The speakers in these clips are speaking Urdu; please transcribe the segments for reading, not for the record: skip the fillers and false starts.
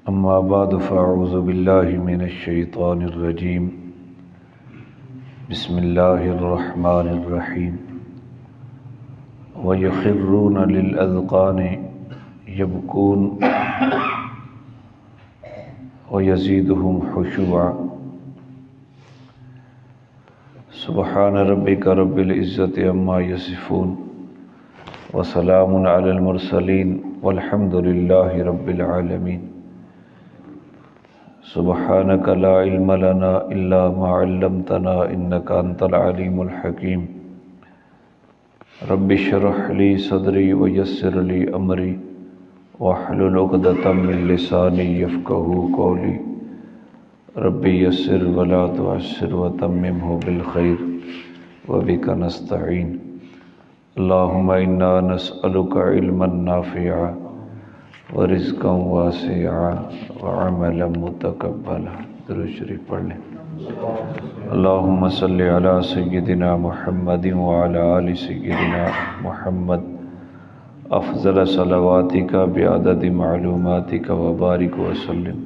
أما بعد فأعوذ بالله من الشيطان الرجيم بسم الله الرحمن الرحيم ويخرون للأذقان يبكون ويزيدهم خشوعا سبحان ربك رب العزة عما يصفون وسلام على المرسلين والحمد لله رب العالمين سبحانك لا علم لنا إلا ما علمتنا إنك أنت العليم الحكيم رب اشرح لي صدري ويسر لي أمري واحلل عقدة من لساني يفقهوا قولي رب يسر ولا تعسر وتممه بالخير وبك نستعين اللهم إنا نسألك علما نافعا ورزقا واسعا وعملا متقبلا. درود شریف پڑھ لیں. اللهم صل على سيدنا محمد وعلى آل سيدنا محمد افضل صلواتك بعدد معلوماتك وبارك وسلم.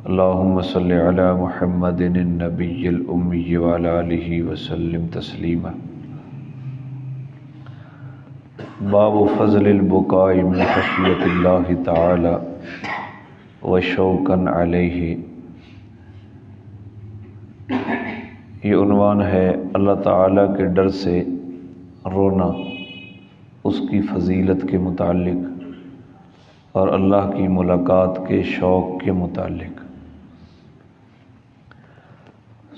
اللهم صل على محمد النبي الأمي وعلى آله وسلم تسليما. باب فضل البكاء من خشیۃ اللہ تعالی وشوقا علیہ. یہ عنوان ہے اللہ تعالیٰ کے ڈر سے رونا، اس کی فضیلت کے متعلق اور اللہ کی ملاقات کے شوق کے متعلق.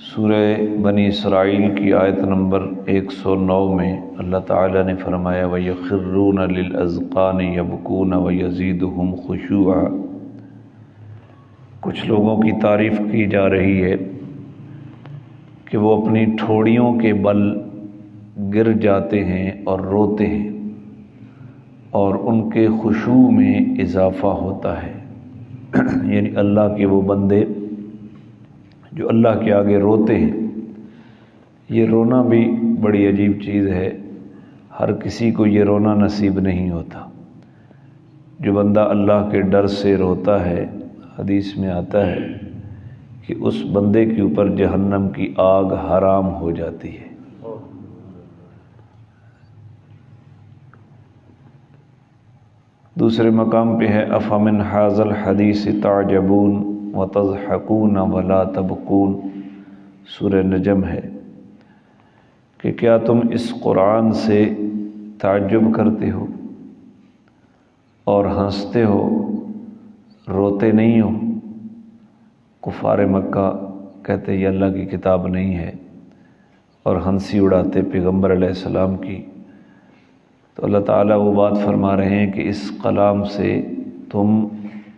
سورہ بنی اسرائیل کی آیت نمبر 109 میں اللہ تعالیٰ نے فرمایا وَيَخِرُّونَ لِلْأَذْقَانِ يَبْكُونَ وَيَزِيدُهُمْ خُشُوعًا. کچھ لوگوں کی تعریف کی جا رہی ہے کہ وہ اپنی ٹھوڑیوں کے بل گر جاتے ہیں اور روتے ہیں اور ان کے خشوع میں اضافہ ہوتا ہے. یعنی اللہ کے وہ بندے جو اللہ کے آگے روتے ہیں. یہ رونا بھی بڑی عجیب چیز ہے، ہر کسی کو یہ رونا نصیب نہیں ہوتا. جو بندہ اللہ کے ڈر سے روتا ہے، حدیث میں آتا ہے کہ اس بندے کے اوپر جہنم کی آگ حرام ہو جاتی ہے. دوسرے مقام پہ ہے افمن ھذا الحدیث تعجبون وتضحکون ولا تبکون. سورہ نجم ہے کہ کیا تم اس قرآن سے تعجب کرتے ہو اور ہنستے ہو، روتے نہیں ہو. کفار مکہ کہتے یہ اللہ کی کتاب نہیں ہے اور ہنسی اڑاتے پیغمبر علیہ السلام کی. تو اللہ تعالیٰ وہ بات فرما رہے ہیں کہ اس کلام سے تم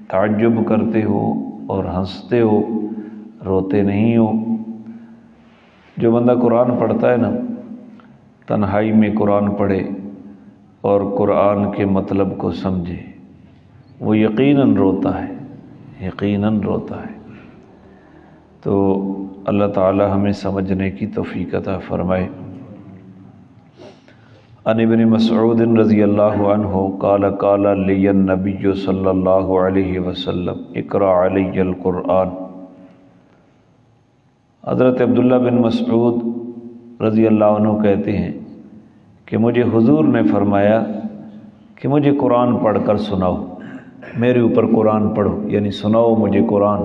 تعجب کرتے ہو اور ہنستے ہو، روتے نہیں ہو. جو بندہ قرآن پڑھتا ہے نا، تنہائی میں قرآن پڑھے اور قرآن کے مطلب کو سمجھے، وہ یقیناً روتا ہے، یقیناً روتا ہے. تو اللہ تعالی ہمیں سمجھنے کی توفیق عطا فرمائے. عن ابن مسعود رضی اللہ عنہ قال قال لی النبی صلی اللہ علیہ وسلم اقرأ علی القرآن. حضرت عبداللہ بن مسعود رضی اللہ عنہ کہتے ہیں کہ مجھے حضور نے فرمایا کہ مجھے قرآن پڑھ کر سناؤ، میرے اوپر قرآن پڑھو، یعنی سناؤ مجھے قرآن.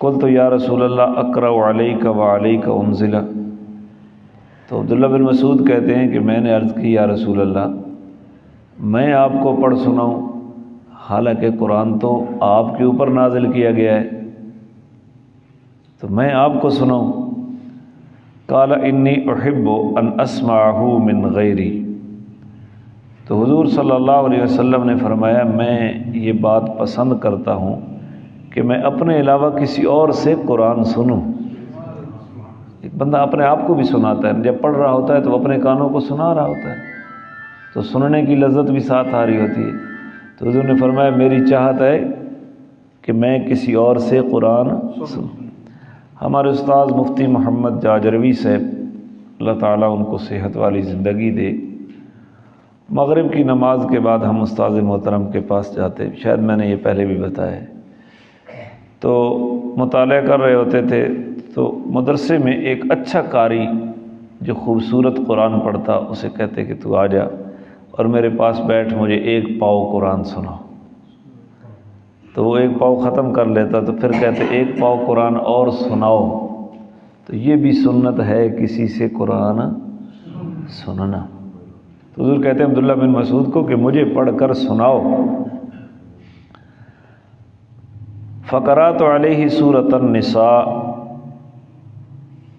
قلت یا رسول اللہ اقرأ علیک وعلیک انزل. تو عبداللہ بن مسعود کہتے ہیں کہ میں نے عرض کی یا رسول اللہ میں آپ کو پڑھ سناؤں، حالانکہ قرآن تو آپ کے اوپر نازل کیا گیا ہے، تو میں آپ کو سناؤں. قال انی احب ان اسمعہ من غیری. تو حضور صلی اللہ علیہ وسلم نے فرمایا میں یہ بات پسند کرتا ہوں کہ میں اپنے علاوہ کسی اور سے قرآن سنوں. ایک بندہ اپنے آپ کو بھی سناتا ہے، جب پڑھ رہا ہوتا ہے تو اپنے کانوں کو سنا رہا ہوتا ہے، تو سننے کی لذت بھی ساتھ آ رہی ہوتی ہے. تو حضور نے فرمایا میری چاہت ہے کہ میں کسی اور سے قرآن سنوں. ہمارے استاد مفتی محمد جاجروی صاحب، اللہ تعالیٰ ان کو صحت والی زندگی دے، مغرب کی نماز کے بعد ہم استاذ محترم کے پاس جاتے، شاید میں نے یہ پہلے بھی بتایا ہے، تو مطالعہ کر رہے ہوتے تھے، تو مدرسے میں ایک اچھا قاری جو خوبصورت قرآن پڑھتا، اسے کہتے کہ تو آ جا اور میرے پاس بیٹھ، مجھے ایک پاؤ قرآن سناؤ۔ تو وہ ایک پاؤ ختم کر لیتا، تو پھر کہتے ایک پاؤ قرآن اور سناؤ۔ تو یہ بھی سنت ہے کسی سے قرآن سننا۔ تو حضور کہتے ہیں عبداللہ بن مسعود کو کہ مجھے پڑھ کر سناؤ۔ فقرات علیہ سورۃ النساء،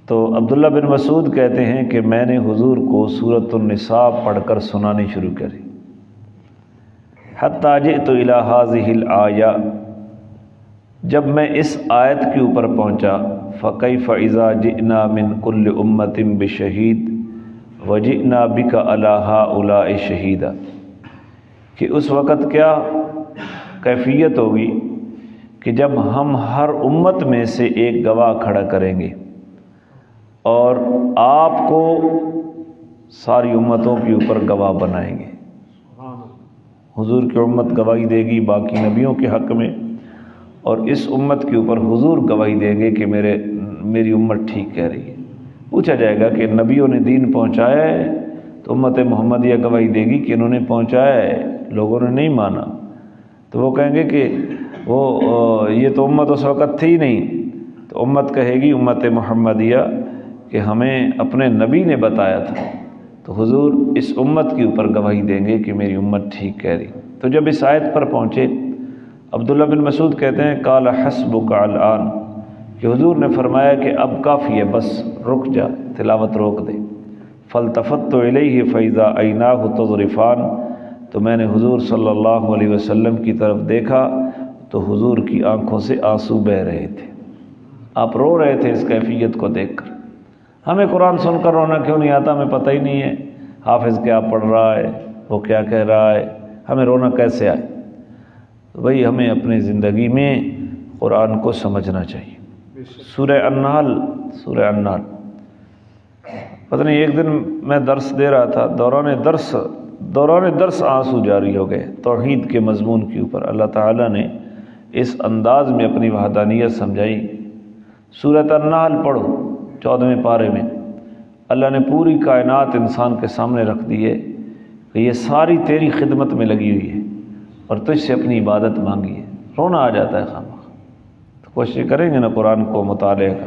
تو عبداللہ بن مسعود کہتے ہیں کہ میں نے حضور کو سورۃ النساء پڑھ کر سنانی شروع کری، حتی جئت الی ہذہ الآیہ، جب میں اس آیت کے اوپر پہنچا، فکیف اذا جئنا من کل امۃ بشہید وجئنا بک علی ہؤلاء شہیدا، کہ اس وقت کیا کیفیت ہوگی کہ جب ہم ہر امت میں سے ایک گواہ کھڑا کریں گے اور آپ کو ساری امتوں کے اوپر گواہ بنائیں گے۔ حضور کی امت گواہی دے گی باقی نبیوں کے حق میں، اور اس امت کے اوپر حضور گواہی دیں گے کہ میری امت ٹھیک کہہ رہی ہے۔ پوچھا جائے گا کہ نبیوں نے دین پہنچایا ہے، تو امت محمدیہ گواہی دے گی کہ انہوں نے پہنچایا ہے، لوگوں نے نہیں مانا، تو وہ کہیں گے کہ یہ تو امت اس وقت تھی نہیں، تو امت کہے گی امت محمدیہ کہ ہمیں اپنے نبی نے بتایا تھا، تو حضور اس امت کے اوپر گواہی دیں گے کہ میری امت ٹھیک کہہ رہی۔ تو جب اس آیت پر پہنچے، عبداللہ بن مسعود کہتے ہیں قال حسبک الآن، کہ حضور نے فرمایا کہ اب کافی ہے، بس رک جا، تلاوت روک دے۔ فالتفت الیہ فاذا عیناہ تذرفان، تو میں نے حضور صلی اللہ علیہ وسلم کی طرف دیکھا تو حضور کی آنکھوں سے آنسو بہہ رہے تھے، آپ رو رہے تھے اس کیفیت کو دیکھ کر۔ ہمیں قرآن سن کر رونا کیوں نہیں آتا؟ ہمیں پتہ ہی نہیں ہے حافظ کیا پڑھ رہا ہے، وہ کیا کہہ رہا ہے، ہمیں رونا کیسے آئے؟ تو بھئی ہمیں اپنی زندگی میں قرآن کو سمجھنا چاہیے۔ سورہ النحل پتہ نہیں ایک دن میں درس دے رہا تھا، دوران درس آنسو جاری ہو گئے توحید کے مضمون کے اوپر۔ اللہ تعالیٰ نے اس انداز میں اپنی وحدانیت سمجھائی۔ سورۃ النحل پڑھو 14ویں پارے میں، اللہ نے پوری کائنات انسان کے سامنے رکھ دی ہے کہ یہ ساری تیری خدمت میں لگی ہوئی ہے اور تجھ سے اپنی عبادت مانگی ہے۔ رونا آ جاتا ہے خامخواہ، تو کوشش کریں گے نا قرآن کو مطالعے کا۔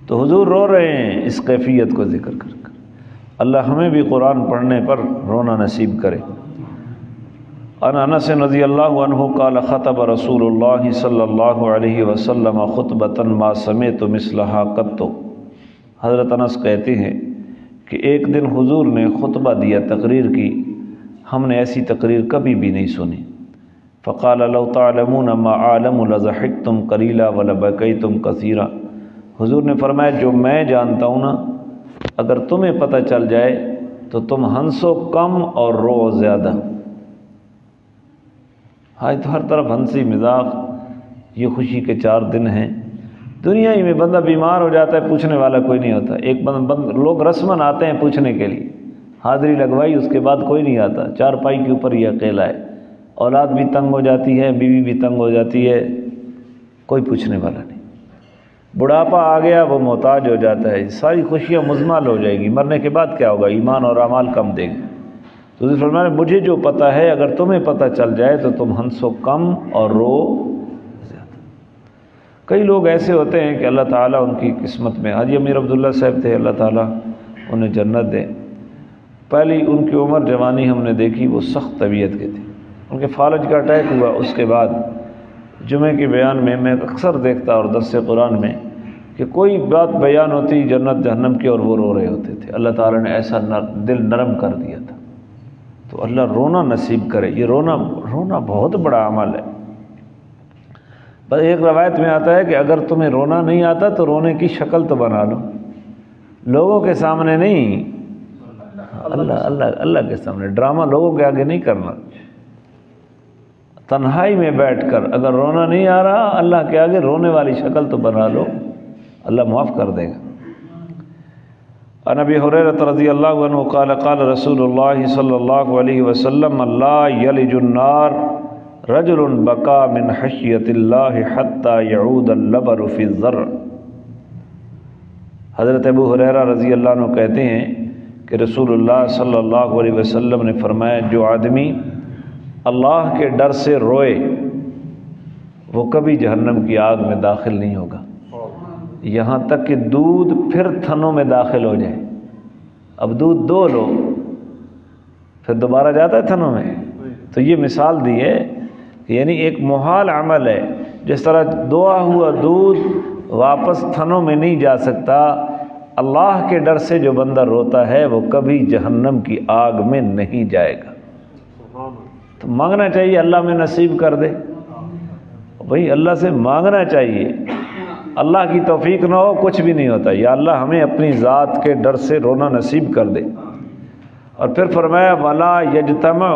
تو حضور رو رہے ہیں اس کیفیت کو ذکر کر کر۔ اللہ ہمیں بھی قرآن پڑھنے پر رونا نصیب کرے۔ عن انس رضی اللہ عنہ قال خطب رسول اللہ صلی اللہ علیہ وسلم خطبۃ ما سمعت مثلها قط، حضرت انس کہتے ہیں کہ ایک دن حضور نے خطبہ دیا، تقریر کی، ہم نے ایسی تقریر کبھی بھی نہیں سنی۔ فقال لو تعلمون ما اعلم لضحكتم قليلا ولبكيتم كثيرا، حضور نے فرمایا جو میں جانتا ہوں نا، اگر تمہیں پتہ چل جائے تو تم ہنسو کم اور رو زیادہ۔ آج تو ہر طرف ہنسی مذاق، یہ خوشی کے 4 دن ہیں۔ دنیا ہی میں بندہ بیمار ہو جاتا ہے، پوچھنے والا کوئی نہیں ہوتا۔ ایک لوگ رسماً آتے ہیں پوچھنے کے لیے، حاضری لگوائی، اس کے بعد کوئی نہیں آتا، چارپائی کے اوپر یہ اکیلا ہے۔ اولاد بھی تنگ ہو جاتی ہے، بیوی بھی تنگ ہو جاتی ہے، کوئی پوچھنے والا نہیں۔ بڑھاپا آ گیا، وہ محتاج ہو جاتا ہے، ساری خوشیاں مزمال ہو جائے گی۔ مرنے کے بعد کیا ہوگا؟ ایمان اور اعمال کم دے گا۔ تو حضور فرمایا مجھے جو پتہ ہے، اگر تمہیں پتہ چل جائے تو تم ہنسو کم اور رو زیادہ۔ کئی لوگ ایسے ہوتے ہیں کہ اللہ تعالیٰ ان کی قسمت میں، حاجی امیر عبداللہ صاحب تھے، اللہ تعالیٰ انہیں جنت دے، پہلی ان کی عمر جوانی ہم نے دیکھی، وہ سخت طبیعت کے تھے، ان کے فالج کا اٹیک ہوا۔ اس کے بعد جمعے کے بیان میں اکثر دیکھتا اور درس قرآن میں کہ کوئی بات بیان ہوتی جنت جہنم کی اور وہ رو رہے ہوتے تھے۔ اللہ تعالیٰ نے ایسا دل نرم کر دیا تھا۔ تو اللہ رونا نصیب کرے۔ یہ رونا بہت بڑا عمل ہے۔ بس ایک روایت میں آتا ہے کہ اگر تمہیں رونا نہیں آتا تو رونے کی شکل تو بنا لو، لوگوں کے سامنے نہیں، اللہ کے سامنے۔ ڈرامہ لوگوں کے آگے نہیں کرنا، تنہائی میں بیٹھ کر اگر رونا نہیں آ رہا، اللہ کے آگے رونے والی شکل تو بنا لو، اللہ معاف کر دے گا۔ عن ابی ہریرہ رضی اللہ عنہ قال قال رسول اللہ صلی اللہ علیہ وسلم لا یلج النار رجل بکا من خشیۃ اللہ حتی یعود اللبن فی الزرع۔ حضرت ابو ہریرہ رضی اللہ عنہ کہتے ہیں کہ رسول اللہ صلی اللہ علیہ وسلم نے فرمایا جو آدمی اللہ کے ڈر سے روئے وہ کبھی جہنم کی آگ میں داخل نہیں ہوگا، یہاں تک کہ دودھ پھر تھنوں میں داخل ہو جائے۔ اب دودھ دو لو پھر دوبارہ جاتا ہے تھنوں میں، تو یہ مثال دی ہے، یعنی ایک محال عمل ہے، جس طرح دعا ہوا دودھ واپس تھنوں میں نہیں جا سکتا، اللہ کے ڈر سے جو بندہ روتا ہے وہ کبھی جہنم کی آگ میں نہیں جائے گا۔ تو مانگنا چاہیے اللہ میں نصیب کر دے، بھئی اللہ سے مانگنا چاہیے، اللہ کی توفیق نہ ہو کچھ بھی نہیں ہوتا، یا اللہ ہمیں اپنی ذات کے ڈر سے رونا نصیب کر دے۔ اور پھر فرمایا ولا یجتمع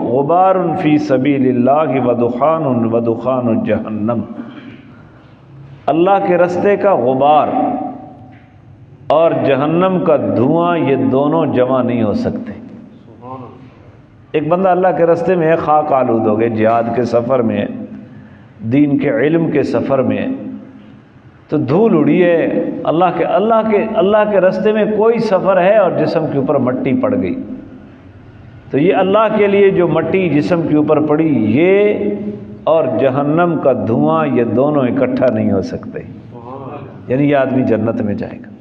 غبار فی سبیل اللہ ودخان جہنم، اللہ کے رستے کا غبار اور جہنم کا دھواں یہ دونوں جمع نہیں ہو سکتے۔ ایک بندہ اللہ کے رستے میں ہے، خاک آلود ہو گئے، جہاد کے سفر میں ہے، دین کے علم کے سفر میں ہے، تو دھول اڑی ہے، اللہ کے رستے میں کوئی سفر ہے اور جسم کے اوپر مٹی پڑ گئی، تو یہ اللہ کے لیے جو مٹی جسم کے اوپر پڑی یہ اور جہنم کا دھواں یہ دونوں اکٹھا نہیں ہو سکتے، یعنی یہ آدمی جنت میں جائے گا۔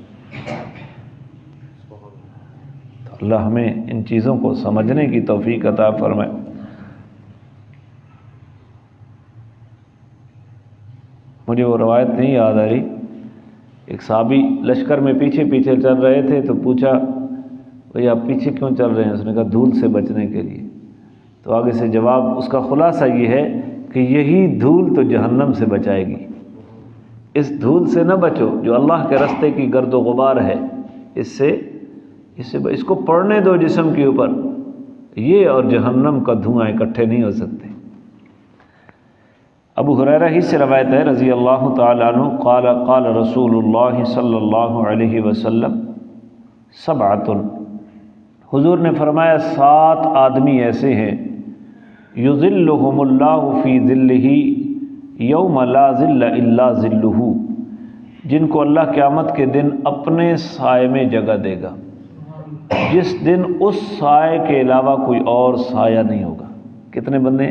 تو اللہ ہمیں ان چیزوں کو سمجھنے کی توفیق عطا فرمائے۔ مجھے وہ روایت نہیں یاد آ رہی، ایک صحابی لشکر میں پیچھے پیچھے چل رہے تھے تو پوچھا بھئی آپ پیچھے کیوں چل رہے ہیں؟ اس نے کہا دھول سے بچنے کے لیے۔ تو آگے سے جواب اس کا خلاصہ یہ ہے کہ یہی دھول تو جہنم سے بچائے گی، اس دھول سے نہ بچو جو اللہ کے رستے کی گرد و غبار ہے، اس کو پڑنے دو جسم کے اوپر، یہ اور جہنم کا دھواں اکٹھے نہیں ہو سکتے۔ ابو ہریرہ ہی سے روایت ہے رضی اللہ تعالی عنہ قال قال رسول اللہ صلی اللہ علیہ وسلم سبعۃ، حضور نے فرمایا 7 آدمی ایسے ہیں یظلہم اللہ فی ظلہ یوم لا ظل الا ظلہ، جن کو اللہ قیامت کے دن اپنے سائے میں جگہ دے گا، جس دن اس سائے کے علاوہ کوئی اور سایہ نہیں ہوگا۔ کتنے بندے؟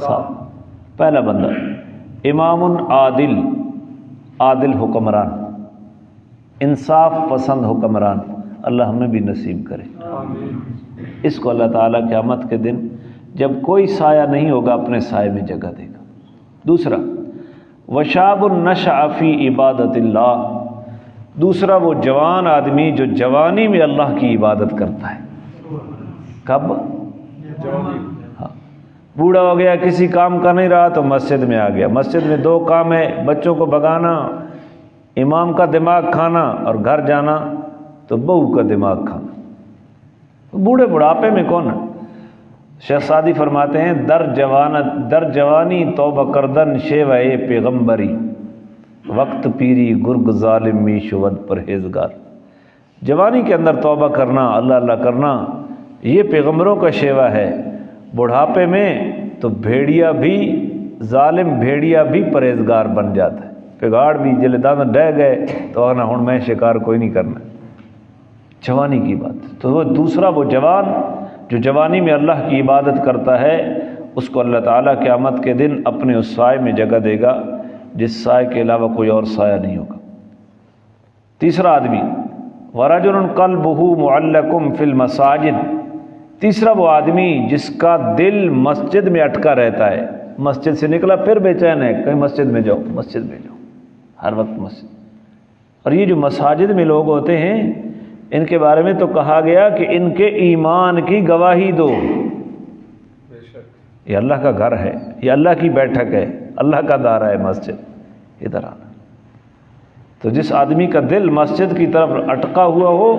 7۔ پہلا بندہ امام عادل حکمران، انصاف پسند حکمران، اللہ ہمیں بھی نصیب کرے۔ اس کو اللہ تعالیٰ قیامت کے دن جب کوئی سایہ نہیں ہوگا اپنے سائے میں جگہ دے گا۔ دوسرا وشاب نشأ فی عبادت اللہ، دوسرا وہ جوان آدمی جو جوانی میں اللہ کی عبادت کرتا ہے۔ کب؟ ہاں، بوڑھا ہو گیا کسی کام کا نہیں رہا تو مسجد میں آ گیا، مسجد میں 2 کام ہے، بچوں کو بگانا، امام کا دماغ کھانا، اور گھر جانا تو بہو کا دماغ کھانا۔ بوڑھے بڑھاپے میں کون ہے؟ شیخ سعدی فرماتے ہیں در جوانی توبہ کردن شیوہ پیغمبری، وقت پیری گرگ ظالم می شود پرہیزگار۔ جوانی کے اندر توبہ کرنا، اللہ اللہ کرنا، یہ پیغمبروں کا شیوہ ہے۔ بڑھاپے میں تو بھیڑیا بھی، ظالم بھیڑیا بھی پرہیزگار بن جاتا ہے، پگاڑ بھی جلے دان ڈہ گئے تو آنا ہوں میں شکار کوئی نہیں کرنا۔ جوانی کی بات تو وہ دوسرا وہ جوان جو جوانی میں اللہ کی عبادت کرتا ہے، اس کو اللہ تعالیٰ قیامت کے دن اپنے اس سائے میں جگہ دے گا جس سائے کے علاوہ کوئی اور سایہ نہیں ہوگا۔ تیسرا آدمی وَرَجُلٌ قَلْبُهُ مُعَلَّقٌ فِي الْمَسَاجِدِ، تیسرا وہ آدمی جس کا دل مسجد میں اٹکا رہتا ہے، مسجد سے نکلا پھر بے چین ہے، کہیں مسجد میں جاؤ، مسجد میں جاؤ، ہر وقت مسجد۔ اور یہ جو مساجد میں لوگ ہوتے ہیں ان کے بارے میں تو کہا گیا کہ ان کے ایمان کی گواہی دو، یہ اللہ کا گھر ہے، یہ اللہ کی بیٹھک ہے، اللہ کا دارہ ہے مسجد، ادھر آنا۔ تو جس آدمی کا دل مسجد کی طرف اٹکا ہوا ہو،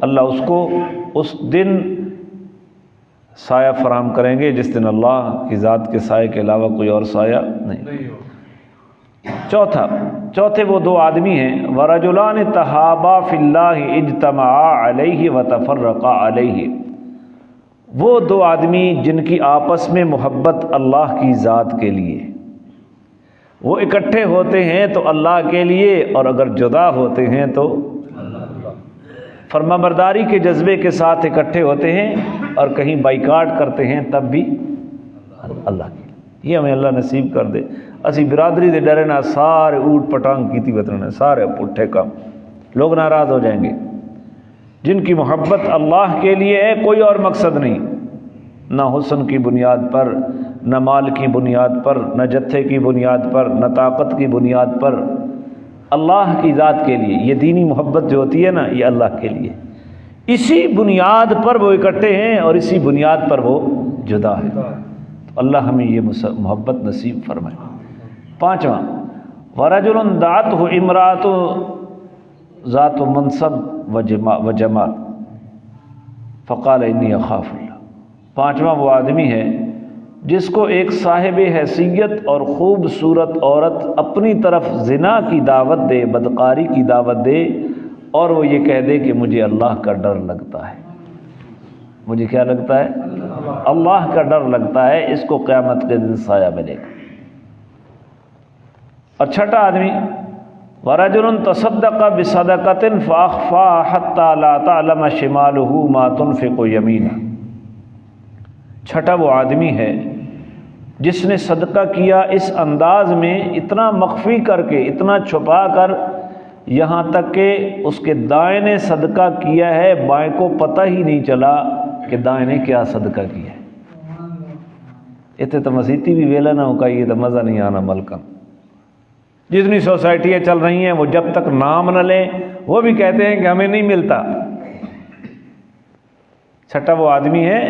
اللہ اس کو اس دن سایہ فراہم کریں گے جس دن اللہ کی ذات کے سائے کے علاوہ کوئی اور سایہ نہیں۔ چوتھا چوتھے وہ دو آدمی ہیں ورجلان تحابا فی اللہ اجتمعا علیہ وتفرقا علیہ، وہ دو آدمی جن کی آپس میں محبت اللہ کی ذات کے لیے، وہ اکٹھے ہوتے ہیں تو اللہ کے لیے، اور اگر جدا ہوتے ہیں تو فرمانبرداری کے جذبے کے ساتھ اکٹھے ہوتے ہیں، اور کہیں بائیکاٹ کرتے ہیں تب بھی اللہ کے لیے۔ یہ ہمیں اللہ نصیب کر دے۔ اسی برادری دے ڈرے نہ سارے اوٹ پٹانگ کیتی وطن سارے پٹھے کام، لوگ ناراض ہو جائیں گے۔ جن کی محبت اللہ کے لیے ہے، کوئی اور مقصد نہیں، نہ حسن کی بنیاد پر، نہ مال کی بنیاد پر، نہ جتھے کی بنیاد پر، نہ طاقت کی بنیاد پر، اللہ کی ذات کے لیے۔ یہ دینی محبت جو ہوتی ہے نا، یہ اللہ کے لیے، اسی بنیاد پر وہ اکٹھے ہیں اور اسی بنیاد پر وہ جدا ہے۔ تو اللہ ہمیں یہ محبت نصیب فرمائے۔ پانچواں ورجل دعته امرأة ذات منصب و جمال فقال انی اخاف اللہ۔ پانچواں وہ آدمی ہے جس کو ایک صاحب حیثیت اور خوبصورت عورت اپنی طرف زنا کی دعوت دے، بدکاری کی دعوت دے، اور وہ یہ کہہ دے کہ مجھے اللہ کا ڈر لگتا ہے۔ مجھے کیا لگتا ہے؟ اللہ کا ڈر لگتا ہے۔ اس کو قیامت کے دن سایہ ملے گا۔ اور چھٹا آدمی ورجل تصدق بصدقۃ فاخفاها حتى لا تعلم شماله ما تنفق يمينه۔ چھٹا وہ آدمی ہے جس نے صدقہ کیا اس انداز میں، اتنا مخفی کر کے، اتنا چھپا کر، یہاں تک کہ اس کے دائیں نے صدقہ کیا ہے، بائیں کو پتہ ہی نہیں چلا کہ دائیں نے کیا صدقہ کیا ہے۔ اتنے تو مسیتی بھی ویلا نہ ہو کا، یہ تو مزہ نہیں آنا ملکہ۔ جتنی سوسائٹیاں چل رہی ہیں وہ جب تک نام نہ لیں وہ بھی کہتے ہیں کہ ہمیں نہیں ملتا۔ چھٹا وہ آدمی ہے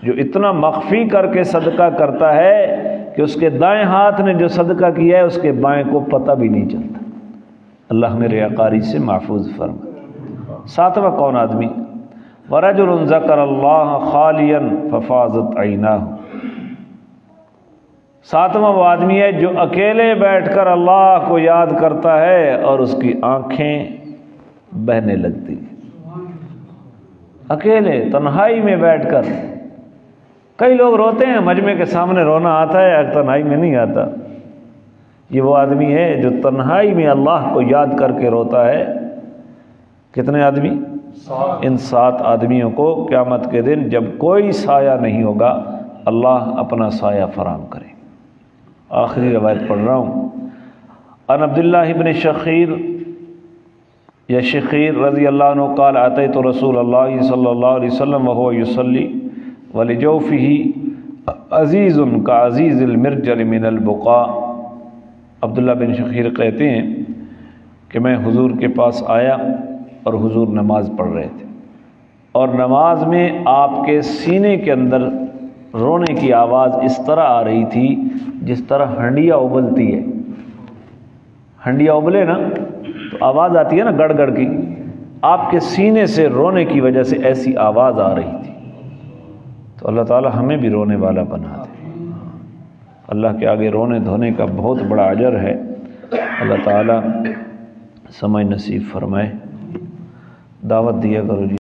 جو اتنا مخفی کر کے صدقہ کرتا ہے کہ اس کے دائیں ہاتھ نے جو صدقہ کیا ہے اس کے بائیں کو پتہ بھی نہیں چلتا۔ اللہ ہمیں ریاکاری سے محفوظ فرمائے۔ ساتواں کون آدمی ورجل ذکر اللہ خالیا ففاضت عیناہ۔ ساتواں وہ آدمی ہے جو اکیلے بیٹھ کر اللہ کو یاد کرتا ہے اور اس کی آنکھیں بہنے لگتی ہیں۔ اکیلے تنہائی میں بیٹھ کر، کئی لوگ روتے ہیں، مجمع کے سامنے رونا آتا ہے، تنہائی میں نہیں آتا۔ یہ وہ آدمی ہے جو تنہائی میں اللہ کو یاد کر کے روتا ہے۔ کتنے آدمی؟ ان 7 آدمیوں کو قیامت کے دن جب کوئی سایہ نہیں ہوگا، اللہ اپنا سایہ فراہم کرے۔ آخری روایت پڑھ رہا ہوں۔ ان عبداللہ بن شخیر یا شخیر رضی اللہ عنہ قال اتیت رسول اللہ صلی اللہ علیہ وسلم وهو يصلي ولجوفه عزیز كعزیز المرجل من البقاء۔ عبداللہ بن شخیر کہتے ہیں کہ میں حضور کے پاس آیا اور حضور نماز پڑھ رہے تھے، اور نماز میں آپ کے سینے کے اندر رونے کی آواز اس طرح آ رہی تھی جس طرح ہنڈیا ابلتی ہے۔ ہنڈیا ابلے نا تو آواز آتی ہے نا گڑ گڑ کی، آپ کے سینے سے رونے کی وجہ سے ایسی آواز آ رہی تھی۔ تو اللہ تعالی ہمیں بھی رونے والا بنا دے۔ اللہ کے آگے رونے دھونے کا بہت بڑا اجر ہے۔ اللہ تعالی سمجھ نصیب فرمائے۔ دعوت دیا کرو جی۔